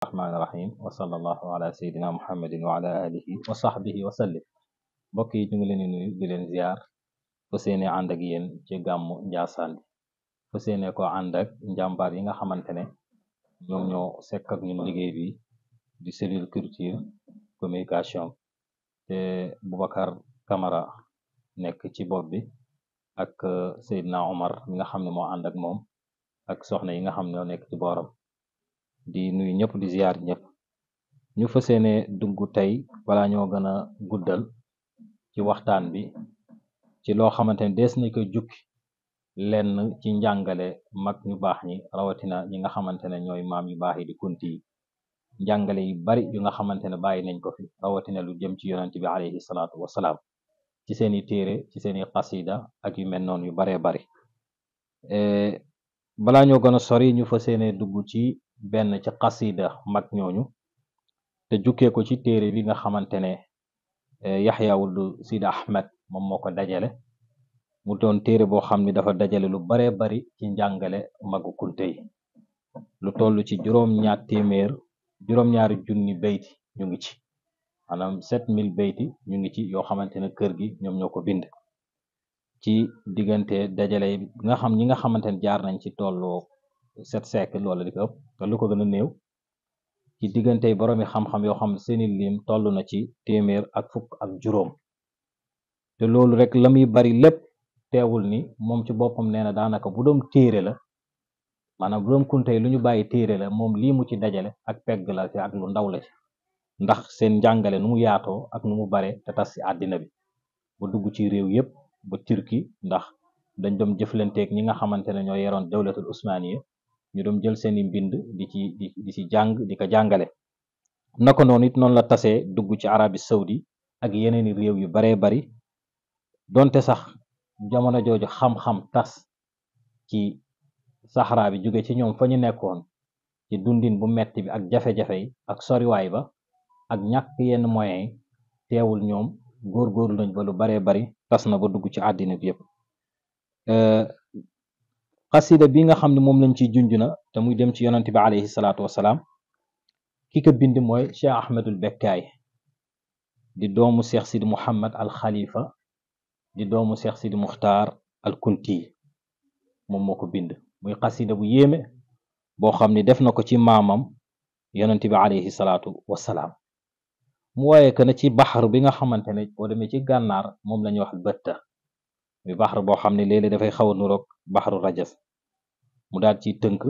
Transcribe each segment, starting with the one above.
الرحمن الرحيم وصلى الله على سيدنا محمد وعلى آله وصحبه وسلم mbokk yi ñu ngi leen di nuyu di leen ziar fas yéene ànd ak yéen ci gàmmu Njaasaan bi fas yéene ko ànd ak njàmbaar yi nga xamante ne ñoom ñoo sekk ak ñun liggéey bi di cellule culture communication te Boubacar Camara nekk ci bopp bi ak Seydina Omar mi nga xam ne moo ànd ak moom ak soxna yi nga xam ne ñoo nekk ci booram di nuyu ñëpp di ziar ñëpp ñu fas yéene dugg tey wala ñoo gën a guddal ci waxtaan bi ci loo xamante ne dees nañ koy jukki lenn ci njàngale mag ñu baax ñi rawatina ñi nga xamante ne ñooy maam yu baax yi di kunti yi njàngale yu bari yu nga xamante ne bàyyi nañ ko fi rawatina lu jëm ci yonent bi alayhi salaatu wasalaam ci seeni téere ci seeni xasida ak yu mel noonu yu baree bari balaa ñoo gën a sori ñu fas yéene dugg ci benn ci xasida mag ñooñu te jukkee ko ci téere bi nga xamante ne Yaxya wuldu Sidi Ahmed moom moo ko dajale mu doon téere boo xam ni dafa dajale lu baree bari ci njàngale magu kunte yi lu toll ci juróom-ñaari junni bayti ñu ngi ci maanaam 7000 bayti ñu ngi ci yoo xamante ne kër gi ñoom ñoo ko bind ci diggante dajale ñi nga xamante ne jaar nañ ci tolloo 7 siècle wala li ko ëpp te lu ko gën a néew ci diggante boroomi xam-xam yoo xam seeni lim toll na ci 100 ak 5 te loolu rek la muy bari lépp teewul ni moom ci boppam nee na daanaka bu doom téere la maanaam bu doom kunte yi lu ñu bàyyi téere la moom lii mu ci dajale ak pegg la ci ak lu ndaw la ci ndax seen njàngale nu mu yaatoo ak nu mu bare te tas ci àddina bi ba dugg ci réew yépp ba Turki ndax dañ doon jëflanteeg ñi nga xamante ne ñoo yoroon dawlatul usmaniya ñu doon jël seeni mbind di ci jàng di ko jàngale naka noonu it noonu la tasee dugg ci Arabie Saoudi ak yeneeni réew yu baree bari donte sax jamono jooju xam-xam tas ci saxaraa bi jóge ci ñoom fa ñu nekkoon ci dundin bu metti bi ak jafe-jafe yi ak soriwaay ba ak ñàkk yenn moyens yi teewul ñoom góor-góorlu nañ ba lu baree bari tas na ba dugg ci àddina bi yépp xasida bi nga xam ne moom lañ ciy junj na te muy dem ci yonent bi alayhi salaatu wasalaam ki ko bind mooy Cheikh Ahmedul Bekkaay di doomu Cheikh Sidi Mouhammad al Khalifa di doomu Cheikh Sidi Muxtaar al Kunti moom moo ko bind muy xasida bu yéeme boo xam ni def na ko ci maamam yonent bi alayhi salaatu wasalaam mu wooye que ne ci baxar bi nga xamante ne boo demee ci gànnaar moom la ñuy wax bëtta muy baxar boo xam ne léeg-léeg dafay xaw a nuroog baxaru rajas mu daal ci tënk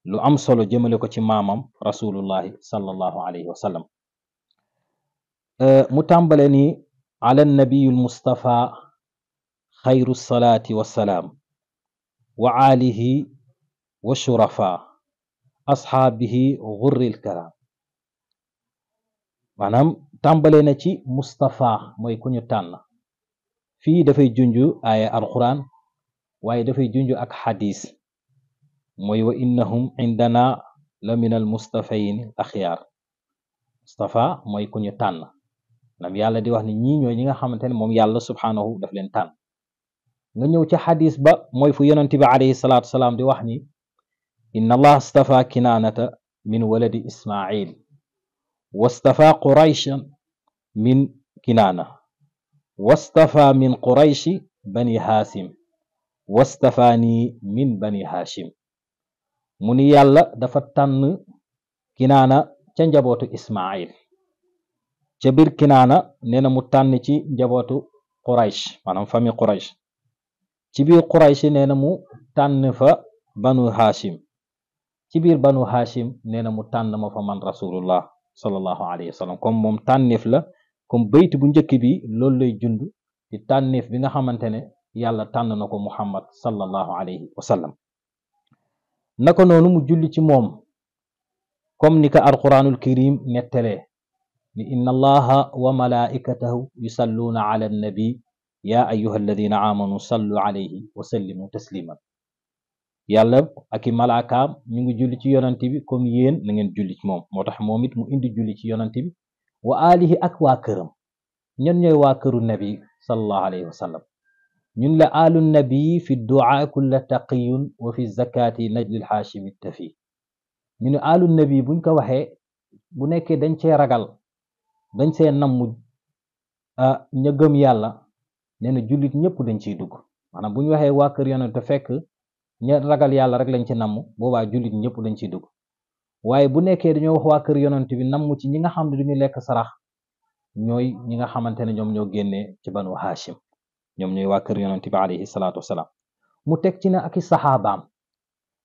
lu am solo jëmale ko ci maamam rasulullahi sallallahu alayhi wa sallam mu tàmbale ni ala nabiyul mustafa xayru salaati wassalaam wa alihi wa shurafa ashaabihi gurril karam maanaam tàmbale na ci mustafa mooy ku ñu tànn fii dafay junj aaya alquran waaye dafay junj ak xadis mooy wa innahum indana la min al mustafayin axyaar mustafa mooy ku ñu tànn maanaam yàlla di wax ni ñii ñooy ñi nga xamante ne moom yàlla subhaanahu daf leen tànn nga ñëw ci xadis ba mooy fu yonent bi alayhi salaatu wasalaam di wax ni inna allah astafa kinaanata min waladi ismail wastafa qurayshan min kinaana wastafa min qurayshi bani haasim wastafaani min bani haashim mu ni yàlla dafa tànn kinaana ca njabootu ismail ca biir kinaana nee na mu tànn ci njabootu quraysh maanaam famille quraysh ci biir quraysh nee na mu tànn fa banu haashim ci biir banu haashim nee na mu tànn ma fa man rasulullah sallallahu alayhi wa sallam comme moom tànneef la comme bayt bu njëkk bi loolu lay jund ci tànneef bi nga xamante ne yàlla tànn na ko muhammad sallallahu alayhi wa sallam naka noonu mu julli ci moom comme ni ko alquranul karim nettalee ni inna allaha wa malaikatahu yusalluuna ala annabi ya ayuha alladina amanu sallu alayhi wa sallimu tasliman yàlla ak i malaakaam ñu ngi julli ci yonante bi comme yéen na ngeen julli ci moom moo tax moom it mu indi julli ci yonante bi wa alihi ak waa këram ñan ñooy waa këru nabi sallallahu alayhi wa sallam ñun la alu nabi fi duaa kulla taqiyun wa fi zakati najdil haashimi tafi ñu ne alu nabi buñ ko waxee bu nekkee dañ cee ragal dañ see namm ña gëm yàlla nee na jullit ñëpp dañ ciy dugg maanaam bu ñu waxee waa kër yonent te fekk ña ragal yàlla rek lañ ci namm boobaa jullit ñëpp dañ ciy dugg waaye bu nekkee dañoo wax waa kër yonent bi namm ci ñi nga xam ne duñu lekk sarax ñooy ñi nga xamante ne ñoom ñoo génnee ci banu Hashim ñoom ñooy waa kër yonent bi alayhi salaatu wasalaam mu teg ci ne ak i saxaabaam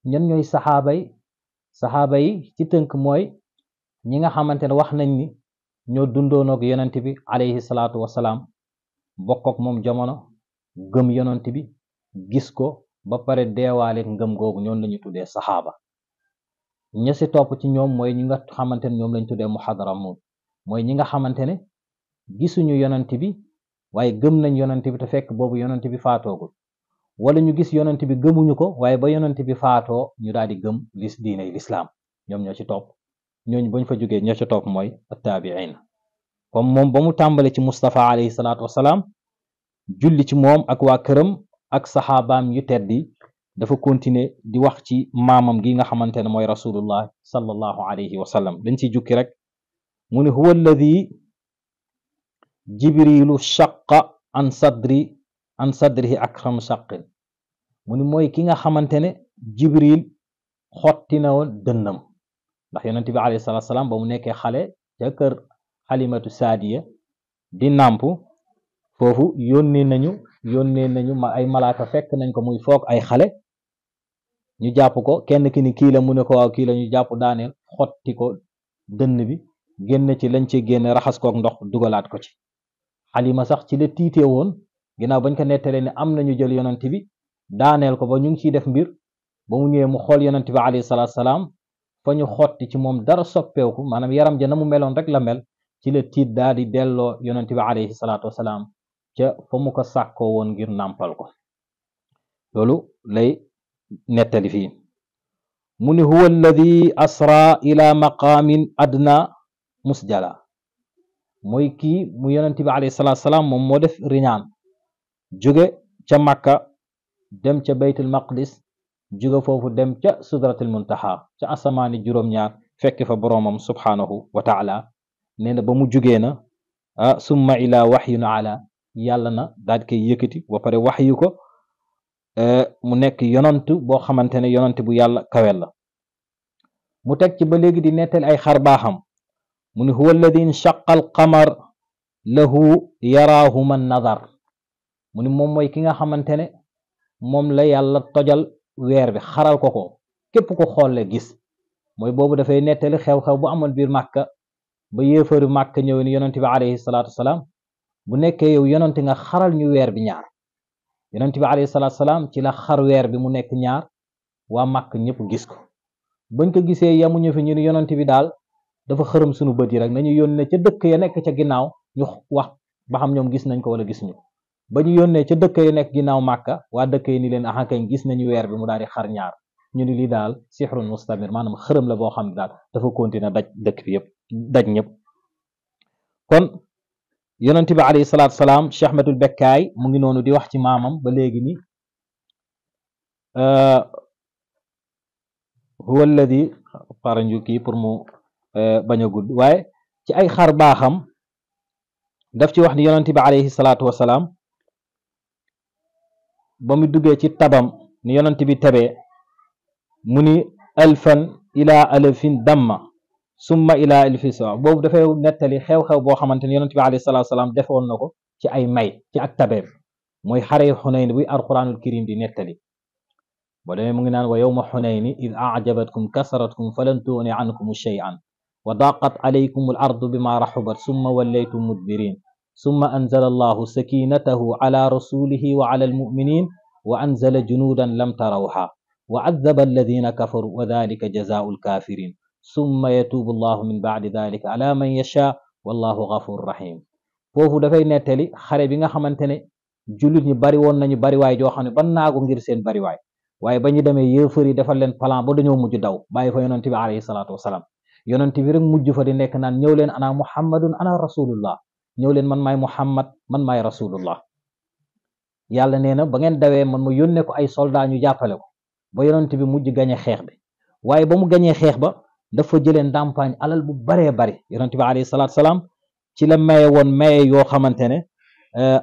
ñan ñooy saxaaba yi ci tënk mooy ñi nga xamante ne wax nañ ni ñoo dundoon ak yonent bi alayhi salaatu wasalaam bokk ak moom jamono gëm yonent bi gis ko ba pare deewaale ngëm googu ñoom lañu tuddee saxaaba ña si topp ci ñoom mooy ñi nga xamante ne ñoom lañ tuddee muxadaramun mooy ñi nga xamante ne gisuñu yonent bi waaye gëm nañ yonent bi te fekk boobu yonent bi faatoogul wala ñu gis yonent bi gëmuñu ko waaye ba yonent bi faatoo ñu daal di gëm diiney lislaam ñoom ñoo ci topp ñooñu bañ fa jógee ñoo ci topp mooy attaabiin comme moom ba mu tàmbale ci Mustafa alayhi salaatu wasalaam julli ci moom ak waa këram ak saxaabaam yu teddi dafa continuer di wax ci maamam gi nga xamante ne mooy rasulullah sallallahu alayhi wa sallam dañ ciy jukki rek mu ne huwa alladi jibrilu shaqa an sadrihi akram shaqin mu ni mooy ki nga xamante ne jibril xotti na woon dënnam ndax yonent bi alayhi salaatu salaam ba mu nekkee xale ca kër xalimatu saadiya di nàmp foofu yónnee nañu ma ay malaaka fekk nañ ko muy foog ay xale ñu jàpp ko kenn ki ni kii la mu ne ko waaw kii la ñu jàpp daaneel xotti ko dënn bi génn ci lañ ci génn raxas kook ndox dugalaat ko ci xalima sax ci la tiitee woon ginnaaw bañ ko nettalee ne am nañu jël yonent bi daaneel ko ba ñu ngi ciy def mbir ba mu ñëwee mu xool yonent bi alayhi salaatu salaam fa ñu xotti ci moom dara soppeeku maanaam yaram ja na mu meloon rek la mel ci la tiit daal di delloo yonent bi alayhi salaatu wasalaam ca fa mu ko sàkkoo woon ngir nàmpal ko loolu lay nettali fii mu ni huwa alladi asra ila maqaamin adna musjala mooy kii mu yonent bi alayhi salaatu salaam moom moo def riñaan jóge ca Makka dem ca baytul maqdis jóge foofu dem ca sudratul muntaha ca asamaani juróom-ñaar fekk fa boroomam subhanahu wa taala nee na ba mu jógee na summa ila waxyun ala yàlla na daal di koy yëkkati ba pare waxyu ko mu nekk yonant boo xamante ne yonant bu yàlla kawel la mu teg ci ba léegi di nettali ay xar baaxam mu ni huwa alladi inshaqa al qamar lahu yaraahu man nadar mu ni moom mooy ki nga xamante ne moom la yàlla tojal weer bi xaral ko képp ko xoole gis mooy boobu dafay nettali xew-xew bu amoon biir màkka ba yéefari màkka ñëw ni yonent bi alayhi salaatu wasalaam bu nekkee yow yonent nga xaral ñu weer bi ñaar yonent bi alayhi salaatu wasalaam ci la xar weer bi mu nekk ñaar waa màkk ñëpp gis ko bañ ko gisee yamuñu fi ñu ni yonent bi daal dafa xërëm suñu bët yi rek nañu yónnee ca dëkk ya nekk ca ginnaaw ñu wax ba xam ñoom gis nañ ko wala gisuñu ba ñu yónnee ca dëkk ya nekk ginnaaw màkka waa dëkk yi ni leen axakañ gis nañu weer bi mu daal di xar ñaar ñu ni lii daal sixrun mustamir maanaam xërëm la boo xam ne daal dafa continuer daj dëkk bi yëpp daj ñëpp kon yonent bi alayhi salaatu salaam Cheikh Ahmadul Bekkaay mu ngi noonu di wax ci maamam ba léegi ni huwa alladi paranju kii pour mu bañ a gudd waaye ci ay xar baaxam daf ci wax ni yonent bi alayhi salaatu wasalaam ba mu duggee ci tabam ni yonent bi tabee mu ni alfan ila alfin damma summa ila alfi sawa boobu dafay nettali xew-xew boo xamante ne yonent bi alayhi salaatu wasalaam defoon na ko ci ay may ci ak tabeem mooy xare xunayn buy alquranul karim di nettali boo demee mu ngi naan wa yawma xunayni id ajabatkum kasratkum falan tughni ankum shay'an wa daqat alaykum al ardu bima raxubat summa wallaytum mudbirin summa anzala allahu sakinatahu ala rasulihi wa ala almuminin wa anzala junuudan lam tarawha wa adaba alladina kafaru wa dalika jazaau alkafirin summa yatuubu allahu min bacdi dalika ala man yasha wallahu gafur rahim foofu dafay nettali xare bi nga xamante ne jullit ñi bari woon nañu bariwaay joo xam ne ban naagu ngir seen bariwaay waaye ba ñu demee yéefar yi defal leen plan ba dañoo mujj daw bàyyi fa yonent bi alayhi salaatu wasalaam yonent bi rek mujj fa di nekk naan ñëw leen ana muhammadun ana rasulullah ñëw leen man maay muhammad man maay rasulullah yàlla nee na ba ngeen dawee man ma yónnee ko ay soldat ñu jàppale ko ba yonent bi mujj gañe xeex bi waaye ba mu gañee xeex ba dafa jëlee ndàmpaañ alal bu baree bari. yonent bi alayhi salaatu salaam ci la maye woon maye yoo xamante ne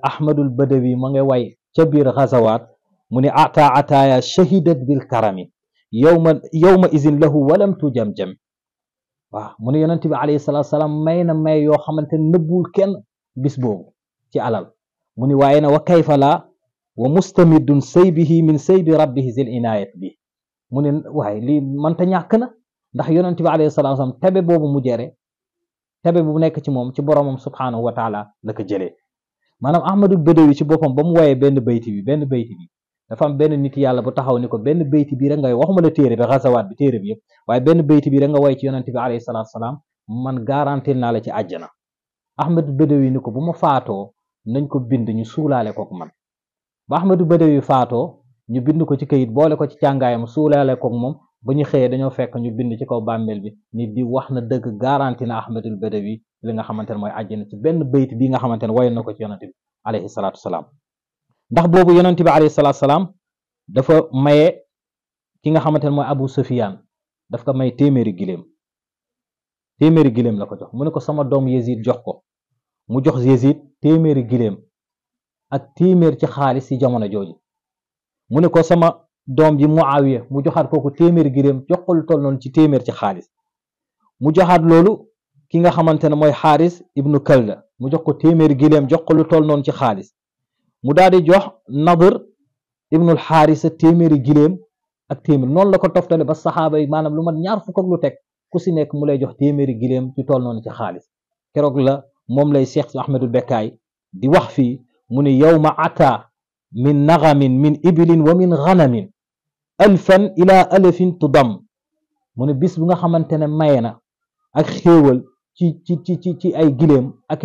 Ahmadul Badawi ma nga way ca biir xazawaat mu ne ata ataaya shahidat bil karami yawma izin lahu walam tujam-jam. waaw mu ne yonent bi alayhi salaatu salaam may na may yoo xamante ne nëbbul kenn bis boobu ci alal. mu ni waaye na wa kayfa laa wa mustamidun saybihi min saybi rabbihi zil inayat bi. mu ne waaye lii mënta ñàkk na ndax yonent bi alayhi salaatu salaam tebe boobu mu jëre tebe bu nekk ci moom ci boromam subhanahu wa taala la ko jëlee. maanaam Ahmadul Badawi ci boppam ba mu woyee benn bayti bi dafa am benn nit yàlla bu taxaw ni ko benn bayti bi rek ngay waxuma la téere bi xasawaat bi téere bi yëpp waaye benn bayti bi rek nga woy ci yonent bi alayhi salaatu salaam man garantil naa la ci àjjana. Ahmadul Badawi ni ko bu ma faatoo nañ ko bind ñu suulaale kook man. ba Ahmadul Badawi faatoo ñu bind ko ci kayit boole ko ci càngaayam suulaale kook moom ba ñu xëyee dañoo fekk ñu bind ci kaw bàmmeel bi nit di wax na dëgg garanti na Ahmadul Badawi li nga xamante ne mooy àjjana ci benn bayt bi nga xamante ne woyoon na ko ci yonent bi alayhi salaatu salaam. ndax boobu yonent bi alayhi salaatu salaam dafa maye ki nga xamante ne mooy Abu Sufyaan daf ko may téeméeri giléem la ko jox. mu ne ko sama doom Yazid jox ko mu jox Yazid téeméeri giléem ak téeméer ci xaalis ci jamono jooju. mu ne ko sama doom ji Muawiya mu joxaat kooku téeméeri giléem jox ko lu toll noonu ci téeméer ci xaalis. mu joxaat loolu ki nga xamante ne mooy Xaaris ibnu Kalda mu jox ko téeméeri giléem jox ko lu toll noonu ci xaalis. mu daal di jox Nadr ibnul Xaarisa téeméeri giléem ak téeméer. noonu la ko toftale ba saxaaba yi maanaam lu mat ñaar fukk ak lu teg ku si nekk mu lay jox téeméeri giléem ci toll noonu ci xaalis. keroog la moom lay Cheikh Ahmadul Bekkaay di wax fii mu ne yawma ata min nagamin min ibilin wa min ganamin alfan ila alafin tudam. mu ne bis bu nga xamante ne maye na ak xéewal ci ay giléem ak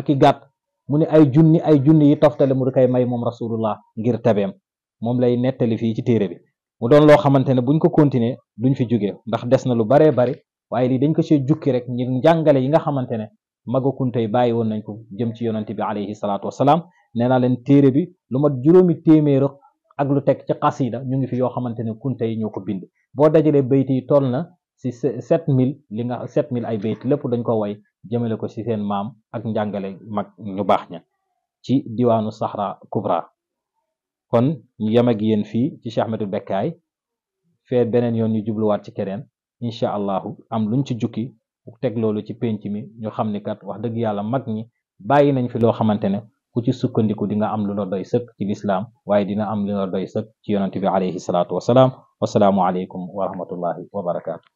i gàtt. mu ne ay junni yi toftale mu di koy may moom rasulullah ngir tabeem. moom lay nettali fii ci téere bi mu doon loo xamante ne buñ ko continuer duñ fi jóge ndax des na lu baree bari waaye lii dañ ko see jukki rek ngir njàngale yi nga xamante ne magakuntey bàyyi woon nañ ko jëm ci yonent bi alayhi salaatu wasalaam. nee naa leen téere bi lu mat juróomi téeméer ak lu teg ci xasida ñu ngi fi yoo xamante ne kunte yi ñoo ko bind. boo dajalee bayt yi toll na si 7000 ay bayt lépp dañ ko way jëmale ko si seen maam ak njàngale mag ñu baax ña ci diwaanu Sahra Kubra. kon ñu yem ak yéen fii ci Cheikh Ahmadul Bekkaay fee beneen yoon ñu jubluwaat ci keneen incha allahu am luñ ci jukki teg loolu ci penc mi ñu xam ni kat wax dëgg yàlla mag ñi bàyyi nañ fi loo xamante ne ku ci sukkandiku di nga am lu la doy sëkk ci lislaam waaye dina am lu la doy sëkk ci yonent bi alayhi salaatu wasalaam. wasalaamu aleykum wa rahmatullahi wa barakaatu.